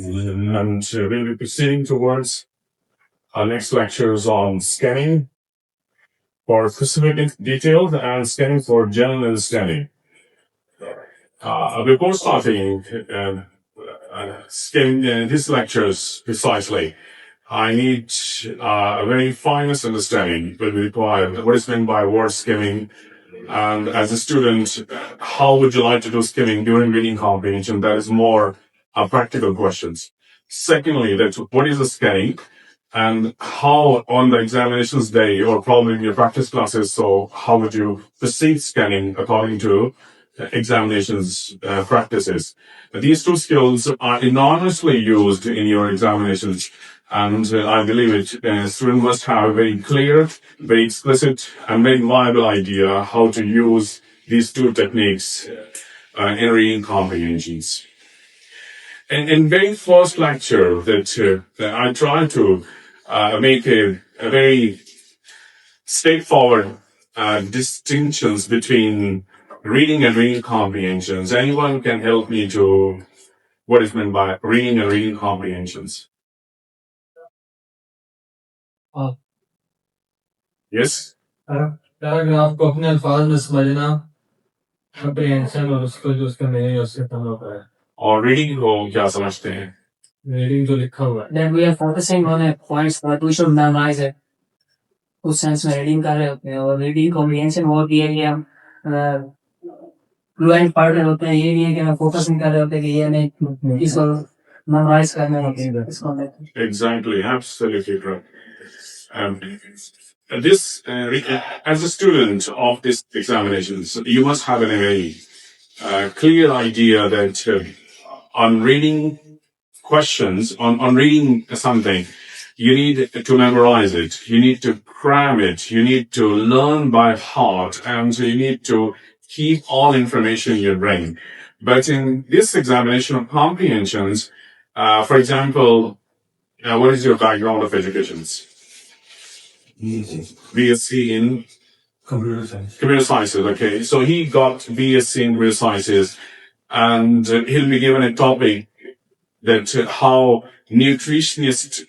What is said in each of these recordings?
And we'll be proceeding towards our next lectures on scanning for specific details and scanning for general understanding. Before starting scanning these lectures precisely, I need a very finest understanding will be required. What is meant by word skimming? And as a student, how would you like to do skimming during reading comprehension? That is more practical questions. Secondly, what is the scanning? And how on the examinations day or probably in your practice classes, so how would you perceive scanning according to examinations practices? These two skills are enormously used in your examinations, and I believe it. Student must have a very clear, very explicit, and very viable idea how to use these two techniques in reading comprehensions. In very first lecture that I try to make a very straightforward distinctions between reading and reading comprehensions. Anyone can help me to what is meant by reading and reading comprehensions? Yes? Paragraph को अपने अल्फाज में समझना, comprehension और उसको जो उसका meaning उससे कम होता है. और रीडिंग को क्या समझते हैं? रीडिंग जो लिखा हुआ है. Then we are focusing on a points that we should memorize it. उस सेंस में रीडिंग कर रहे होते हैं और रीडिंग कॉम्प्रिहेंशन होती है कि हम फ्लुएंट पढ़ रहे होते हैं. ये नहीं है कि हम फोकस नहीं कर रहे होते कि ये नहीं इसको मेमोराइज करना होता है. इसको Exactly, absolutely correct. This as a student of these examinations, you must have a very clear idea that on reading questions, on reading something, you need to memorize it, you need to cram it, you need to learn by heart, and you need to keep all information in your brain. But in this examination of comprehensions, for example, what is your background of education? BSc in Computer science. computer sciences, okay. So he got BSc in computer sciences, and he'll be given a topic that how nutritionists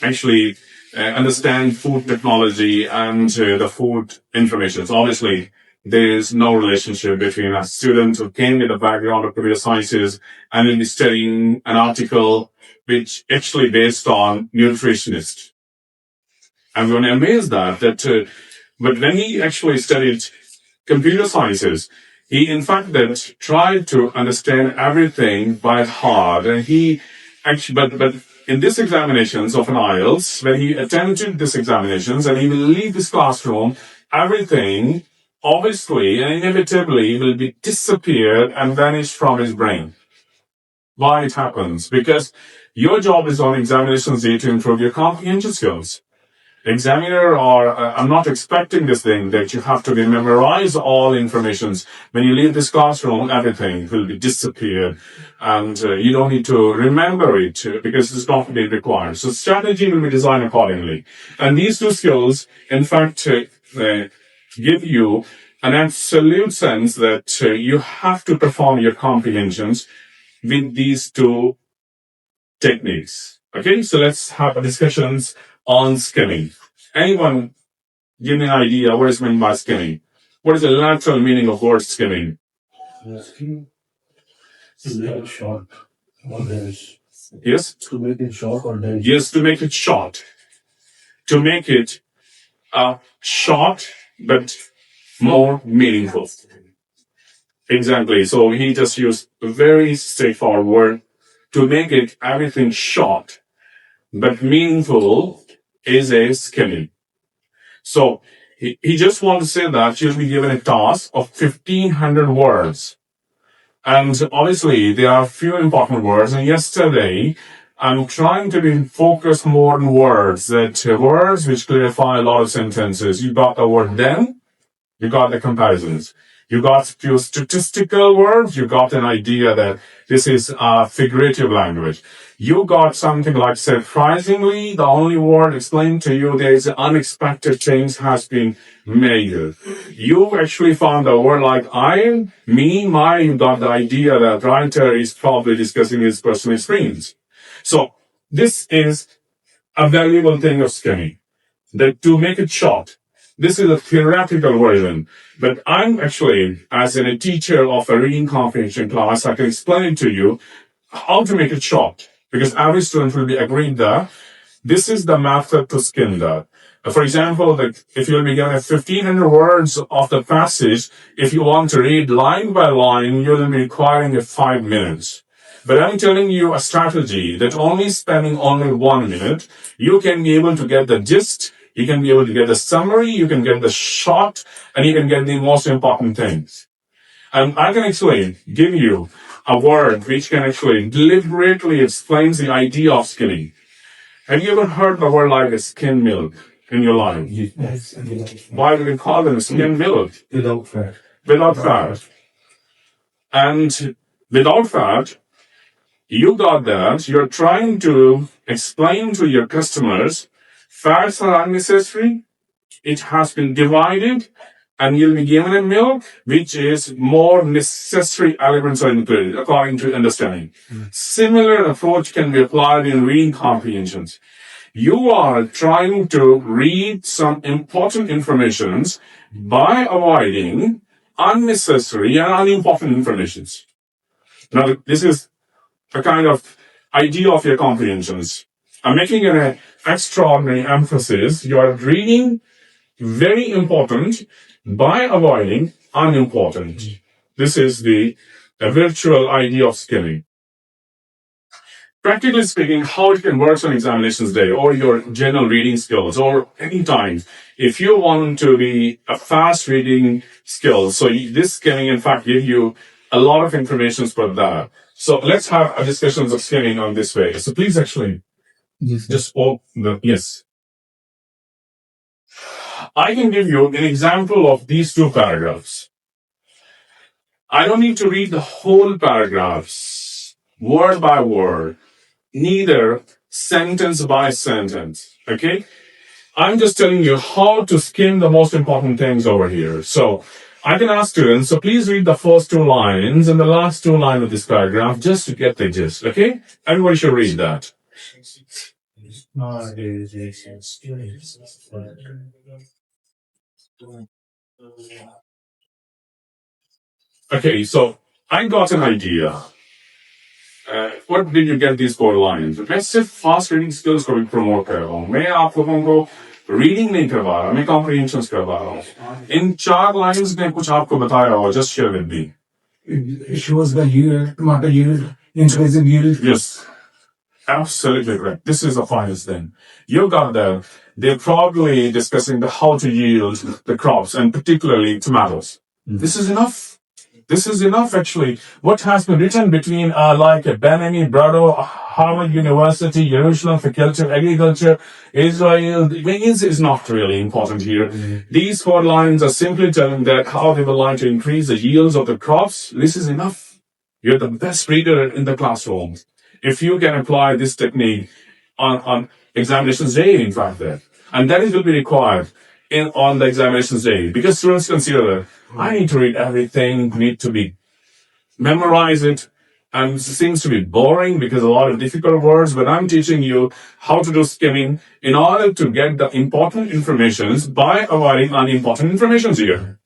actually understand food technology and the food information. So obviously, there is no relationship between a student who came with a background of computer sciences and will be studying an article which actually based on nutritionists. I'm going to amaze that but when he actually studied computer sciences, he in fact that tried to understand everything by heart, and he actually, but in this examinations of an IELTS, when he attended these examinations and he will leave this classroom, everything obviously and inevitably will be disappeared and vanished from his brain. Why it happens? Because your job is on examinations day to improve your comprehension skills. Examiner or I'm not expecting this thing that you have to memorize all informations. When you leave this classroom, everything will be disappeared, and you don't need to remember it because it's not being required. So strategy will be designed accordingly. And these two skills, in fact, give you an absolute sense that you have to perform your comprehensions with these two techniques. Okay, so let's have discussions on skimming. Anyone give me an idea what is meant by skimming? What is the lateral meaning of word skimming? Skimming is to make it short or dense. Yes? To make it short or dense. Yes, to make it short. To make it short but more meaningful. Exactly. So he just used a very straightforward word to make it everything short but meaningful is a skimming. So he just wants to say that you'll be given a task of 1,500 words. And obviously there are few important words. And yesterday I'm trying to be focused more on words words which clarify a lot of sentences. You got the word then, you got the comparisons. You got few statistical words. You got an idea that this is a figurative language. You got something like surprisingly, the only word explained to you there is an unexpected change has been made. You actually found a word like I, me, my. You got the idea that writer is probably discussing his personal experience. So this is a valuable thing of skimming. That to make it short, this is a theoretical version, but I'm actually, as a teacher of a reading comprehension class, I can explain it to you how to make it short, because every student will be agreed that this is the method to skim that. For example, that if you'll be given 1,500 words of the passage, if you want to read line by line, you'll be requiring 5 minutes. But I'm telling you a strategy that spending only 1 minute, you can be able to get the gist, you can be able to get the summary, you can get the short, and you can get the most important things. And I can actually give you a word which can actually deliberately explains the idea of skimming. Have you ever heard the word like a skim milk in your life? Yes. Why do we call them skim milk? Without fat. Without fat. And without fat, you got that. You're trying to explain to your customers, fats are unnecessary. It has been divided, and you'll be given a milk which is more necessary elements are included according to understanding. Similar approach can be applied in reading comprehensions. You are trying to read some important informations by avoiding unnecessary and unimportant informations. Now, this is a kind of idea of your comprehensions. I'm making an extraordinary emphasis. You are reading very important by avoiding unimportant. This is the virtual idea of skimming. Practically speaking, how it can work on examinations day or your general reading skills or any time. If you want to be a fast reading skill, so this skimming in fact give you a lot of information for that. So let's have a discussion of skimming on this way. So please actually just open the, yes. I can give you an example of these two paragraphs. I don't need to read the whole paragraphs, word by word, neither sentence by sentence, okay? I'm just telling you how to skim the most important things over here. So I can ask students, so please read the first 2 lines and the last 2 lines of this paragraph just to get the gist, okay? Everybody should read that. Okay, so I got an idea. What did you get these 4 lines? मैं सिर्फ fast reading skills को भी promote कर रहा हूँ. मैं आप लोगों को रीडिंग नहीं करवा रहा, मैं कॉम्प्रिहेंशन करवा रहा हूँ. इन 4 लाइंस ने कुछ आपको बताया हो, just share with me. It shows the yield, tomato yield, increasing yield. Yes, absolutely correct. This is the finest thing. You got that. They're probably discussing the how to yield the crops and particularly tomatoes. This is enough. This is enough, actually. What has been written between, like Benjamin Brado, Harvard University, Jerusalem Faculty of Agriculture, Israel, is not really important here. These 4 lines are simply telling that how they would like to increase the yields of the crops. This is enough. You're the best reader in the classroom. If you can apply this technique on examinations day, in fact, there. And that is will be required on the examinations day, because students consider that I need to read everything, need to be memorize it, and it seems to be boring because a lot of difficult words, but I'm teaching you how to do skimming in order to get the important informations by avoiding unimportant informations here.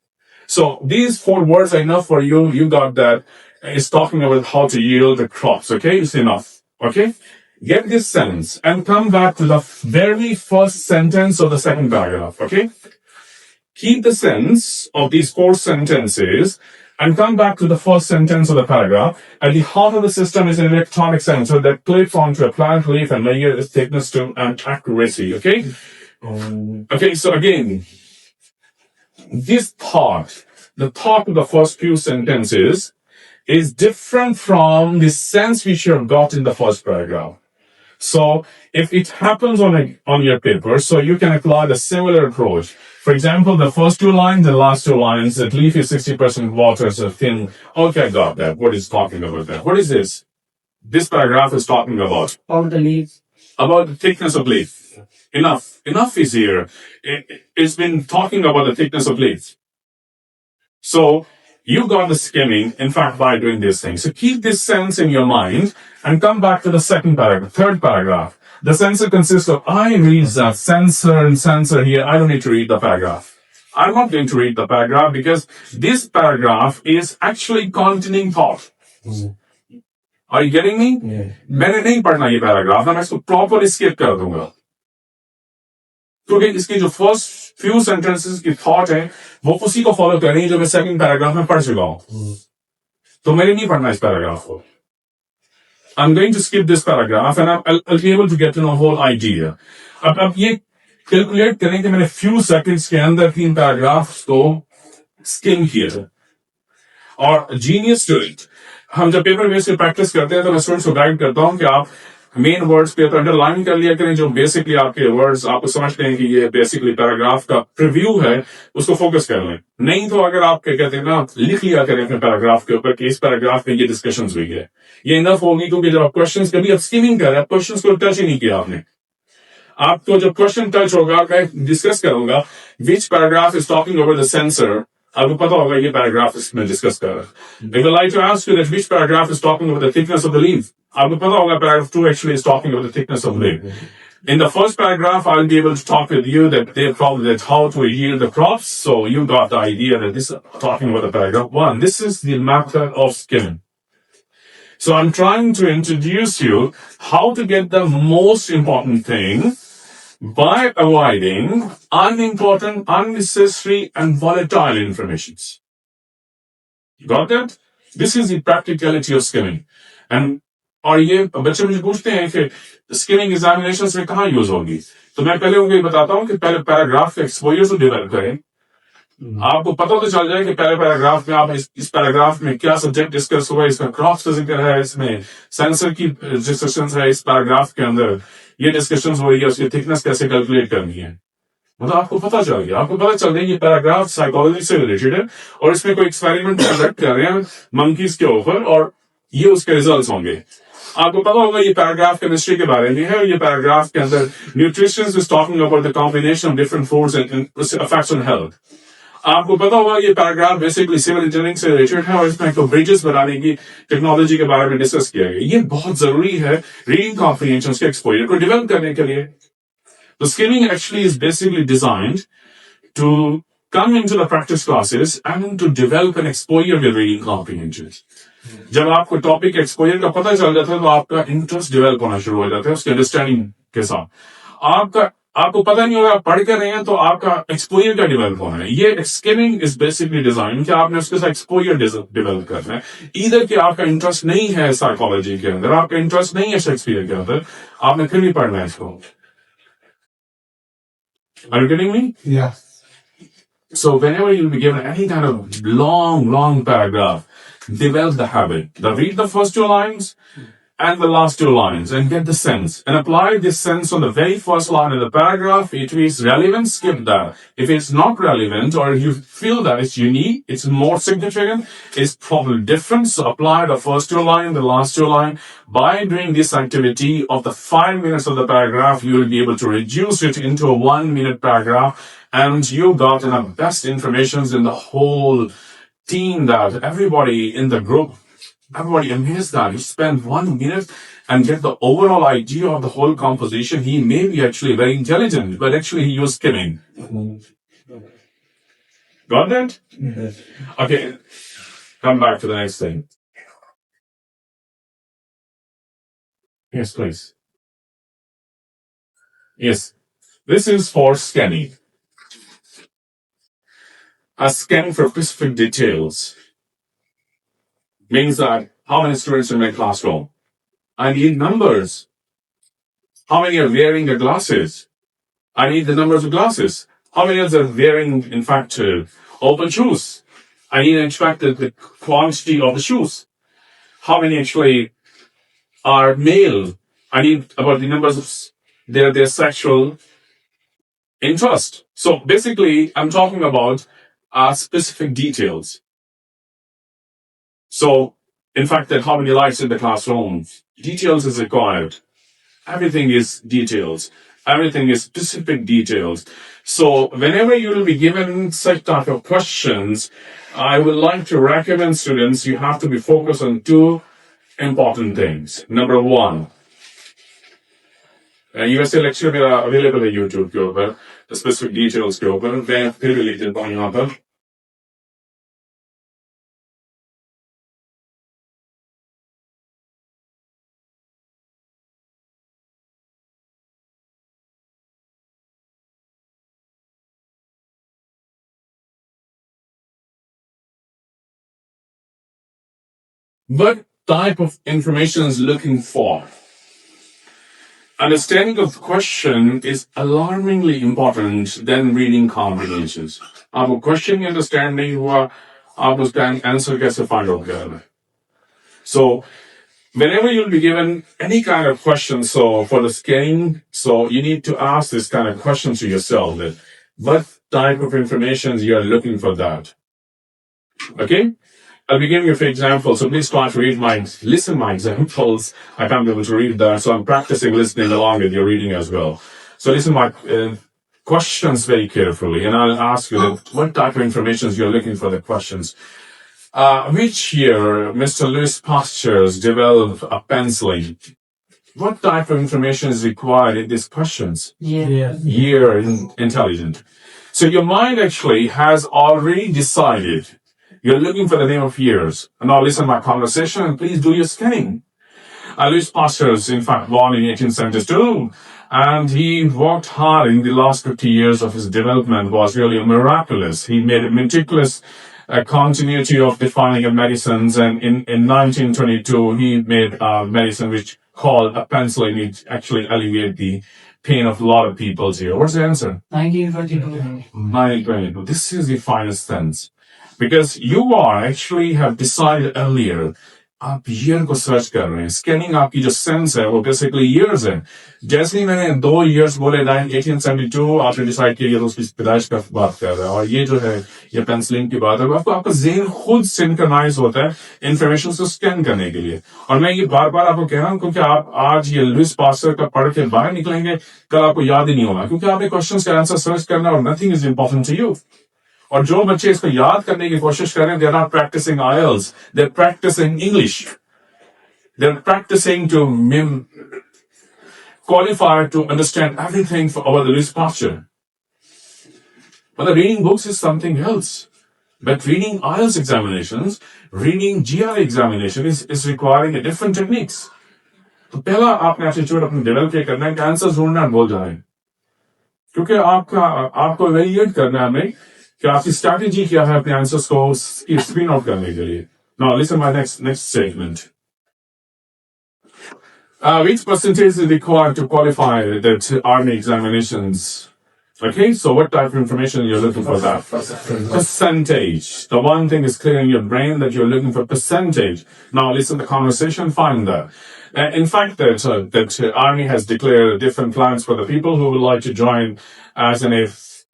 So these 4 words are enough for you. You got that. It's talking about how to yield the crops, okay? It's enough, okay? Get this sentence and come back to the very first sentence of the second paragraph, okay? Keep the sense of these 4 sentences and come back to the first sentence of the paragraph. At the heart of the system is an electronic sensor that clips onto a plant leaf and measures its thickness to and accuracy, okay? Okay, so again, this thought, the thought of the first few sentences is different from the sense which you have got in the first paragraph. So if it happens on your paper, so you can apply the similar approach. For example, the first 2 lines, the last 2 lines, that leaf is 60% water, so thin. Okay, I got that. What is talking about that? What is this? This paragraph is talking about? About the leaves. About the thickness of leaf. Enough. Enough is here. It's been talking about the thickness of leaves. So You got the skimming, in fact, by doing this thing. So keep this sense in your mind and come back to the third paragraph. The sensor consists of, I read that sensor and sensor here. I don't need to read the paragraph. I'm not going to read the paragraph because this paragraph is actually containing thought. Are you getting me? मैंने नहीं पढ़ना ये paragraph मैं इसको proper skip कर दूंगा क्योंकि इसकी जो फर्स्ट फ्यू सेंटेंसेस की थॉट है वो उसी को फॉलो कर रही है जो मैं सेकंड पैराग्राफ में पढ़ चुका हूं तो मैंने नहीं पढ़ना इस पैराग्राफ को I'm going to skip this paragraph and I'll be able to get to know whole idea. अब ये कैलकुलेट करें कि मैंने फ्यू सेकंड्स के अंदर 3 पैराग्राफ्स को स्किम किया और जीनियस स्टूडेंट हम जब पेपर बेस पे प्रैक्टिस करते हैं तो मैं स्टूडेंट्स को गाइड करता हूं कि आप मेन वर्ड्स पे तो अंडरलाइन कर लिया करें जो बेसिकली आपके वर्ड्स आपको समझते हैं कि ये बेसिकली पैराग्राफ का प्रीव्यू है उसको फोकस कर लें नहीं तो अगर आप क्या कहते हैं ना लिख लिया करें अपने पैराग्राफ के ऊपर कि इस पैराग्राफ में ये डिस्कशन हुई है ये इनफ होगी क्योंकि जब आप क्वेश्चन कभी आप स्किमिंग कर रहे हैं क्वेश्चन को टच ही नहीं किया आपने आपको जब क्वेश्चन टच होगा मैं डिस्कस करूंगा which paragraph is talking over the sensor आपको पता होगा ये पैराग्राफ इसमें डिस्कस कर रहा है If I like to ask you that which paragraph is talking about the thickness of the leaf, आपको पता होगा paragraph 2 actually is talking about the thickness of the leaf. In the first paragraph, I'll be able to talk with you that how to yield the crops. So you got the idea that this is talking about the paragraph 1. This is the method of skimming. So I'm trying to introduce you how to get the most important thing by avoiding unimportant, unnecessary, and volatile informations. You got that? This is the practicality of skimming. And और ये बच्चे मुझे पूछते हैं कि skimming examinations में कहाँ use होगी तो मैं पहले उनको ये बताता हूँ कि पहले पैराग्राफ के एक्सपोजर को डेवलप करें आपको पता तो चल जाए कि पहले पैराग्राफ में आप इस पैराग्राफ में क्या सब्जेक्ट डिस्कस हुआ इसका क्रॉप्स का जिक्र है इसमें सेंसर की डिस्कशन है इस पैराग्राफ के अंदर ये डिस्कशन हो रही है उसकी थिकनेस कैसे कैलकुलेट करनी है मतलब आपको पता चल गया आपको पता चल गया ये पैराग्राफ साइकोलॉजी से रिलेटेड है और इसमें कोई एक्सपेरिमेंट कंडक्ट कर रहे हैं मंकीज के ऊपर और ये उसके रिजल्ट्स होंगे आपको पता होगा ये पैराग्राफ केमिस्ट्री के बारे में है और ये पैराग्राफ के अंदर nutrition is talking about the combination of different foods and effects on health आपको पता होगा ये पैराग्राफ बेसिकली सिविल इंजीनियरिंग से रिलेटेड है और इसमें तो ब्रिजेस बनाने की टेक्नोलॉजी के बारे में डिस्कस किया गया ये बहुत जरूरी है रीडिंग कॉम्प्रिहेंशन के एक्सपोजर को डेवलप करने के लिए तो skimming actually is basically designed to come into the practice classes and to develop an exposure with reading comprehension. जब आपको टॉपिक एक्सपोजर का पता चल जाता है तो आपका इंटरेस्ट डेवलप होना शुरू हो जाता है उसके अंडरस्टैंडिंग के साथ आपको पता नहीं होगा आप पढ़ कर रहे हैं तो आपका एक्सपोजर का डेवलप होना है ये स्किमिंग इज बेसिकली डिजाइन कि आपने उसके साथ एक्सपोजर डेवलप करना है इधर कि आपका इंटरेस्ट नहीं है साइकोलॉजी के अंदर आपका इंटरेस्ट नहीं है शेक्सपियर के अंदर आपने फिर भी पढ़ना है इसको Are you getting me? Yeah. So whenever you'll be given any kind of long paragraph, develop the habit. Now read the first 2 lines and the last 2 lines and get the sense. And apply this sense on the very first line of the paragraph. If it is relevant, skip that. If it's not relevant or you feel that it's unique, it's more significant, it's probably different, so apply the first 2 lines, the last 2 lines. By doing this activity of the 5 minutes of the paragraph, you will be able to reduce it into a 1-minute paragraph. And you got enough best informations in the whole team that everybody in the group, everybody amazed that he spent 1 minute and get the overall idea of the whole composition. He may be actually very intelligent, but actually he used skimming. Got that? Yes. Okay, come back to the next thing. Yes, please. Yes, this is for scanning. A scan for specific details means that how many students in my classroom. I need numbers. How many are wearing their glasses? I need the numbers of glasses. How many are wearing, in fact, open shoes? I need to extract the quantity of the shoes. How many actually are male? I need about the numbers of their sexual interest. So basically, I'm talking about specific details. So, in fact, that how many lights in the classroom, details is required. Everything is details. Everything is specific details. So whenever you will be given such type of questions, I would like to recommend students you have to be focused on two important things. Number one, USA lecture मेरा available है YouTube के ऊपर, specific details के ऊपर, मैं फिर भी लिख देता हूँ यहाँ पर. What type of information is looking for? Understanding of the question is alarmingly important than reading comprehensions. आपको question ही understand नहीं हुआ, आप उसका answer कैसे find out करेंगे? So, whenever you'll be given any kind of question, so for the scanning, so you need to ask this kind of question to yourself that what type of information you are looking for that. Okay? I'll be giving you a example, so please try to listen my examples. I can't be able to read that, so I'm practicing listening along with your reading as well. So listen my questions very carefully, and I'll ask you what type of information you're looking for the questions. Which year Mr. Louis Pasteur developed a penicillin? What type of information is required in these questions? Yeah. Year intelligent. So your mind actually has already decided. You're looking for the name of years. And now listen to my conversation and please do your scanning. Louis Pasteur is in fact born in 1872, and he worked hard in the last 50 years of his development was really miraculous. He made a meticulous continuity of defining of medicines, and in 1922 he made a medicine which called a penicillin. It actually alleviated the pain of a lot of people here. What's the answer? 1922. 1922. This is the finest sense. Because you are actually have decided earlier, आप year को search कर रहे हैं. Scanning आपकी जो sense है, वो basically years है. जैसे ही मैंने 2 years बोले 1872, आपने decide किया ये तो उसकी पैदाइश का बात कर रहा है. और ये जो है, ये penicillin की बात है, आपका ज़हन खुद synchronize होता है information को scan करने के लिए. और मैं ये बार-बार आपको कह रहा हूँ, क्योंकि आप आज ये लुइस पास्टर का पढ़ के बाहर निकलेंगे, कल आपको याद ही नहीं होगा. क्योंकि आपने questions का answer search करना और nothing is important to you. और जो बच्चे इसको याद करने की कोशिश कर रहे हैं, they're not practicing IELTS, they're practicing English. They're practicing to qualify to understand everything about the Louis Pasteur. But the reading books is something else. But reading IELTS examinations, reading GRE examination is requiring a different techniques. तो पहला आपने attitude अपने develop करना है कि answer ढूंढना बोल जाए. क्योंकि आपको इवैल्यूएट करना है हमें कि आपकी स्ट्रैटेजी क्या है अपने आंसर्स को स्क्रीन आउट करने के लिए. Now listen my next statement. Which percentage is required to qualify that army examinations? Okay, so what type of information you're looking for that? Percentage. The one thing is clear in your brain that you're looking for percentage. Now listen to the conversation, find that. In fact, that Army has declared different plans for the people who would like to join as an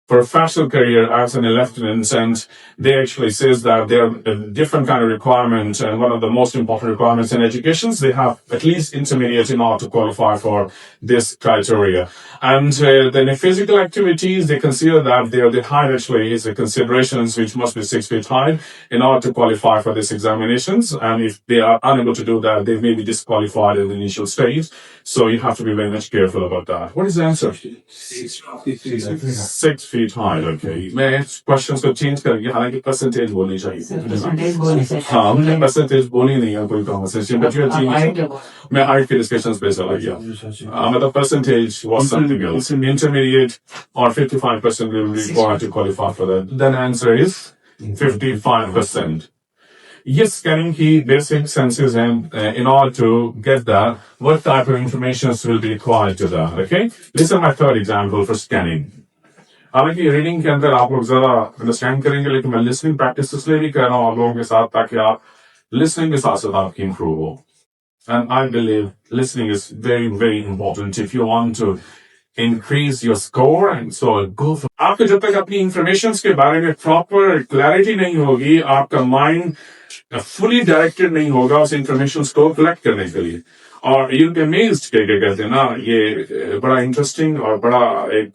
professional career as an lieutenant, and they actually says that there are different kind of requirements, and one of the most important requirements in education is they have at least intermediate in order to qualify for this criteria. And then in physical activities, they consider that the height actually is a considerations which must be 6 feet high in order to qualify for these examinations. And if they are unable to do that, they may be disqualified in the initial stage. So you have to be very much careful about that. What is the answer? 6 feet high. Okay. मैं questions को change करके हालांकि percentage बोलनी चाहिए. हाँ, हमने percentage बोली नहीं है कोई conversation, but you're changing. मैं height के discussions पे चला गया. मतलब percentage was something else. Intermediate or 55% will be required to qualify for that. Then answer is 55%. Yes, scanning key basic senses, and in order to get that, what type of information will be required to that? Okay, this is my third example for scanning. हालांकि reading के अंदर आप लोग ज्यादा understand करेंगे, लेकिन मैं listening practice इसलिए भी कर रहा हूँ आप लोगों के साथ ताकि आप लिसनिंग के साथ साथ आपकी इंप्रूव हो. And I believe listening is very, very important if you want to increase your score, and so go for. आपको जब तक अपनी इंफॉर्मेशन के बारे में प्रॉपर क्लैरिटी नहीं होगी, आपका माइंड फुली डायरेक्टेड नहीं होगा उस इंफॉर्मेशन को कलेक्ट करने के लिए. और you'll be amazed क्या क्या कहते हैं ना, ये बड़ा इंटरेस्टिंग और बड़ा एक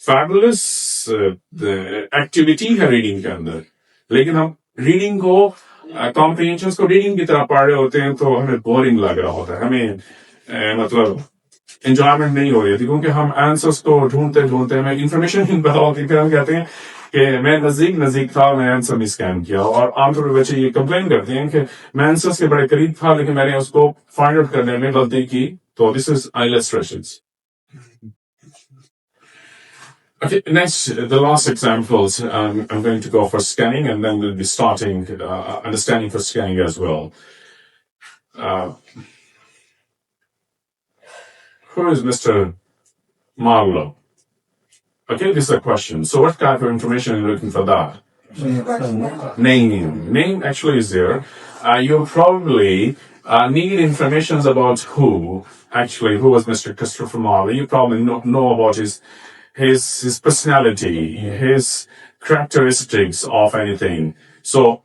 फैबुलस एक्टिविटी है रीडिंग के अंदर. लेकिन हम रीडिंग को कॉम्प्रिहेंशन को रीडिंग की तरह पढ़ रहे होते हैं तो हमें बोरिंग लग रहा होता है, हमें मतलब एंजॉयमेंट नहीं हो रही थी, क्योंकि हम आंसर्स को ढूंढते ढूंढते हमें इंफॉर्मेशन नहीं पता होती. फिर हम कहते हैं कि मैं नजदीक था, मैं आंसर मिस स्कैन किया. और आमतौर पर बच्चे ये कंप्लेन करते हैं कि मैं आंसर्स के बड़े करीब था लेकिन मैंने उसको फाइंड आउट करने में गलती की. तो this is illustrations. Okay, next, the last examples. I'm going to go for scanning, and then we'll be starting understanding for scanning as well. Who is Mr. Marlowe? Okay, this is a question. So what kind of information are you looking for that? Name. Name actually is there. You probably need information about who was Mr. Christopher Marlowe. You probably know about his personality, his characteristics of anything. So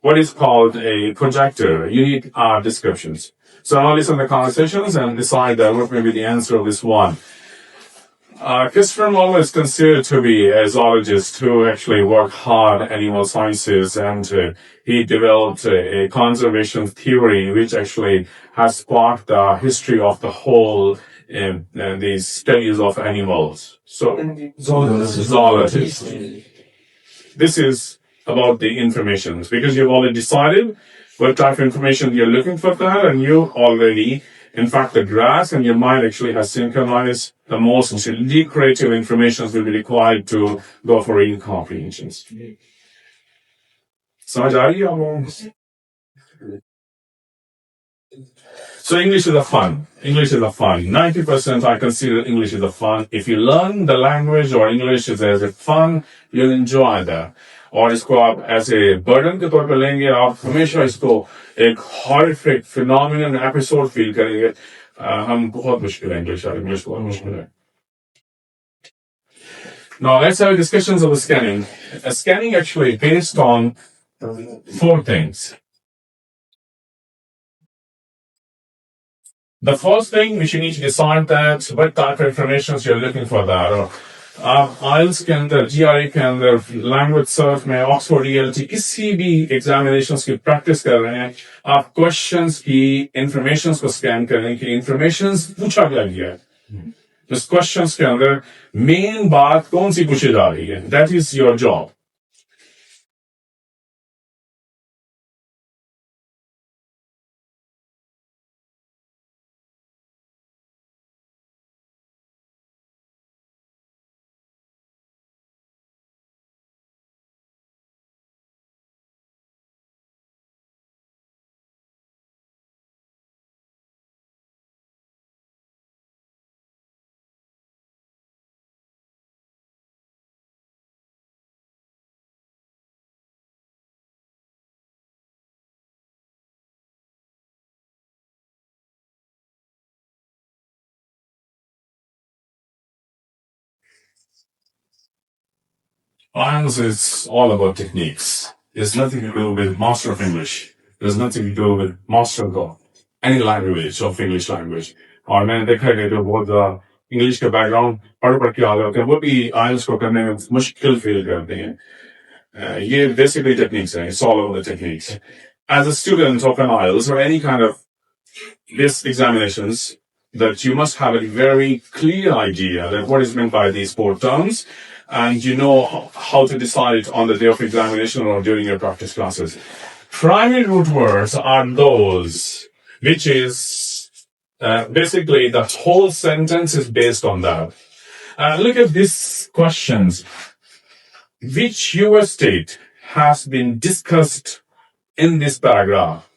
what is called a projector? You need descriptions. So now listen to the conversations and decide what may be the answer of this one. Christopher Marlowe is considered to be a zoologist who actually worked hard at animal sciences, and he developed a conservation theory which actually has sparked the history of the whole these studies of animals. So, zoologist. This is about the information, because you've already decided what type of information you're looking for that, and you already, in fact, the grasp and your mind actually has synchronized the most creative information will be required to go for reading comprehensions. समझ आ रही है आपको? So English is a fun. English is a fun. 90% I consider English is a fun. If you learn the language or English is as a fun, you'll enjoy that. और इसको आप ऐसे burden के तौर पर लेंगे, आप हमेशा इसको एक हॉरिफिक फिनोमिनल एपिसोड फील करेंगे. हम बहुत मुश्किल है इंग्लिश बहुत मुश्किल है. Now let's have discussions of the scanning. Scanning actually based on 4 things. The first thing, which you need to decide that what type of information you're looking for that. Or IELTS के अंदर, GRE के अंदर, language search में, Oxford ELT, किसी भी examinations की practice कर रहे हैं, आप क्वेश्चंस की इंफॉर्मेशंस को स्कैन करें कि इंफॉर्मेशंस पूछा गया है. इस क्वेश्चंस के अंदर मेन बात कौन सी पूछी जा रही है. That is your job. IELTS is all about techniques. There's nothing to do with master of English. There's nothing to do with master of any language of English language. और मैंने देखा है कि जो बहुत इंग्लिश का बैकग्राउंड पढ़ के आ गए होते हैं, वो भी IELTS को करने में मुश्किल फील करते हैं. ये basically techniques हैं. It's all about the techniques. As a student of an IELTS or any kind of this examinations, that you must have a very clear idea that what is meant by these 4 terms, and you know how to decide it on the day of examination or during your practice classes. Primary root words are those which is basically the whole sentence is based on that. Look at these questions. Which US state has been discussed in this paragraph?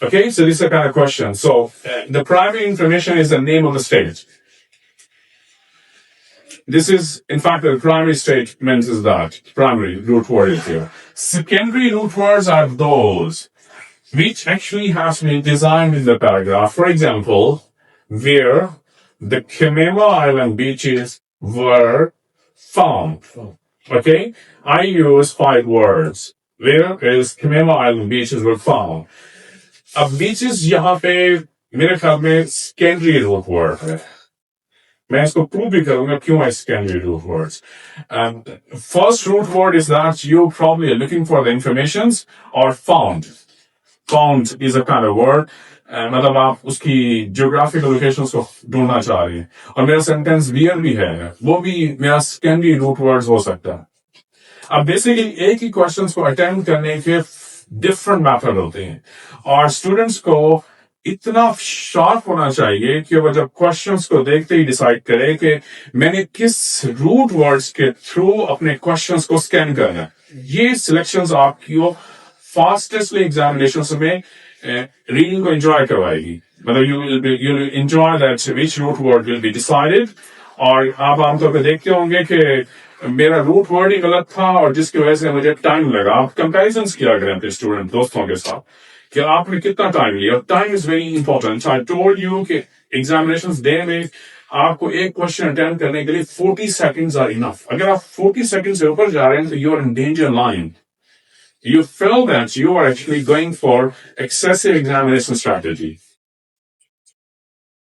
Okay, so this is a kind of question. So the primary information is the name of the state. This is, in fact, the primary statement is that. Primary root word is here. Secondary root words are those which actually has been designed in the paragraph. For example, where the Kemeva Island beaches were found. Okay? I use 5 words. where is Camema Island beaches were found. अब beaches यहाँ पे मेरे ख्याल में secondary root word है. मैं इसको prove भी करूंगा क्यों है secondary root words. First root word is that you probably are looking for the informations or found. Found is a kind of word. मतलब आप उसकी geographical locations को ढूंढना चाह रहे हैं. और मेरा sentence weird भी है. वो भी मेरा secondary root words हो सकता है. अब बेसिकली एक ही क्वेश्चंस को अटेम्प्ट करने के डिफरेंट मेथड होते हैं और स्टूडेंट्स को इतना शार्प होना चाहिए कि वो जब क्वेश्चंस को देखते ही डिसाइड करे कि मैंने किस रूट वर्ड्स के थ्रू अपने क्वेश्चंस को स्कैन करना है. ये सिलेक्शंस आपकी फास्टेस्टली एग्जामिनेशन में रीडिंग को एंजॉय करवाएगी. मतलब you will enjoy that which route word will be decided. और आप आमतौर पर देखते होंगे कि मेरा रूट वर्ड ही गलत था और जिसकी वजह से मुझे टाइम लगा. आप कंपैरिजन किया करें अपने स्टूडेंट दोस्तों के साथ कि आपने कितना टाइम लिया. Time is very important. I told you कि एग्जामिनेशंस डे में आपको एक क्वेश्चन अटेम्प्ट करने के लिए 40 सेकंड्स आर इनफ. अगर आप 40 सेकंड से ऊपर जा रहे हैं तो you are in danger line. You feel that you are actually going for excessive examination strategy.